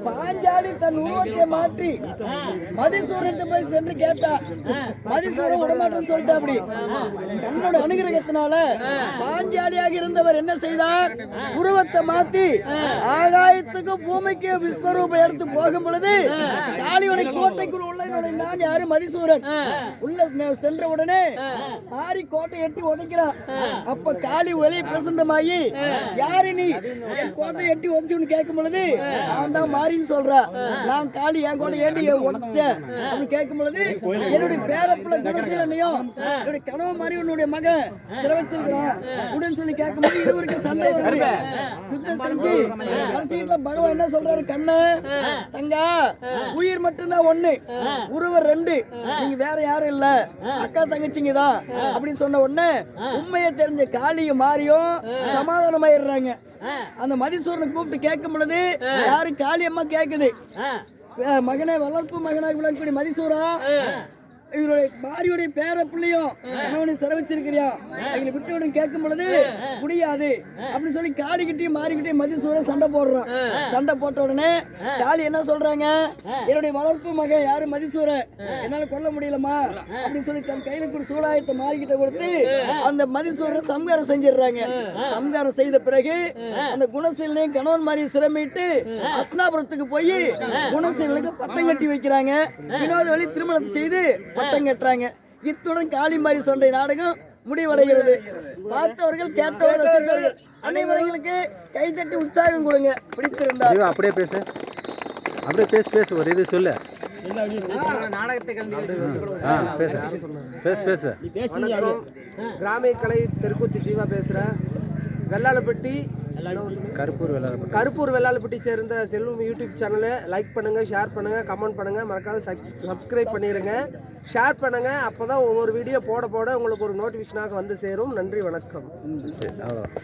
பாஞ்சாலி தன் உருவத்தை மாற்றி மதிசூரத்தை போய் சென்று கேட்டா. மதிசூரன் உடமாற்றம் சொல்லிட்டா. அப்படி தன்னோட அனுகிரகத்தினால பாஞ்சாலியாக இருந்தவர் என்ன செய்தார்? உருவத்தை மாத்தி ஆகாயத்துக்கும் பூமிக்கும் விஸ்வரூபம் எடுத்து போகும் பொழுது காளியோட கோட்டைக்குள் உள்ள நான் யாரு? மதிசூரன் உள்ள சென்ற உடனே மாறி கோட்டை எட்டி உடைக்கிறான். அப்ப காளி வெளியே பிரசண்டமாயி யாரு நீ என் கோட்டை எட்டி உதச்சுன்னு கேட்கும் பொழுது அவன் தான் மாறின்னு சொல்றா. நான் காளி என் கோட்டை ஏண்டி உடைச்சேன் அப்படின்னு கேட்கும் பொழுது என்னுடைய பேரப்புல குணசீலனையும் என்னுடைய கனவு மாதிரி உன்னுடைய மகன் சிறவச்சிருக்கிறான் அப்படின்னு சொல்லி கேட்கும் போது இருவருக்கு சண்டை யுத்தம் செஞ்சு கடைசியில பகவான் என்ன சொல்றாரு? கண்ணு தங்கா உயிர் மட்டும்தான் ஒண்ணு, உருவர் ரெண்டு, நீங்க வேற யாரும் இல்ல, அக்கா தங்கச்சிங்க தான் அப்படின்னு சொன்ன உடனே உண்மையை தெரிஞ்ச காளியும் மாறியும் சமாதானமாயிடுறாங்க. அந்த மதிசூரனை கூப்பிட்டு கேட்கும் பொழுது யாரு? காளியம்மா கேக்குது, மகனே வளர்ப்பு மகனாக விளங்கக்கூடிய மதிசூரா, இவருடைய மாரியுடைய பேர பிள்ளையும் கணவனை சிறவச்சிருக்கிறியா, எங்களை விட்டு கேட்கும் பொழுது முடியாது அப்படின்னு சொல்லி காளிக்கிட்டையும் மாறிக்கிட்டையும் மதிசூரன் சண்டை போடுறான். சண்டை போட்ட உடனே காளி என்ன சொல்றாங்க? என்னுடைய வளர்ப்பு மகன் யாரு? மதிசூரன், என்னால கொல்ல முடியலமா அப்படின்னு சொல்லி தன் கையில கூட சூழாயத்தை மாறிக்கிட்ட கொடுத்து அந்த மதிசூரன் சம்காரம் செஞ்சிடுறாங்க. சம்காரம் செய்த பிறகு அந்த குணசீலனையும் கணவன் மாதிரி சிரமிட்டு அஸ்னாபுரத்துக்கு போய் குணசீலனுக்கு பட்டம் கட்டி வைக்கிறாங்க. வினோத வழி திருமணத்தை செய்து பட்டம் கட்டுறாங்க. இத்துடன் காளிமாரி சண்டை நாடகம் முடிவடைகிறது. பார்த்தவர்கள் கேட்டவர்கள் அனைவர்களுக்கு கைதட்டி உற்சாகம் கொடுங்க. பிடித்திருந்தார் அப்படியே பேசு, அப்படியே பேசு ஒரு இது சொல்லு. கிராமிய கலை தெருக்கூத்து ஜீவா பேசுறேன். வெள்ளாளப்பட்டி கருப்பூர் வெள்ளாளப்பட்டி சேர்ந்த செல்வம் யூடியூப் சேனலை லைக் பண்ணுங்க, ஷேர் பண்ணுங்க, கமெண்ட் பண்ணுங்க, மறக்காத சப்ஸ்கிரைப் பண்ணிடுங்க, ஷேர் பண்ணுங்க. அப்போதான் ஒவ்வொரு வீடியோ போட உங்களுக்கு ஒரு நோட்டிஃபிகேஷனாக வந்து சேரும். நன்றி, வணக்கம்.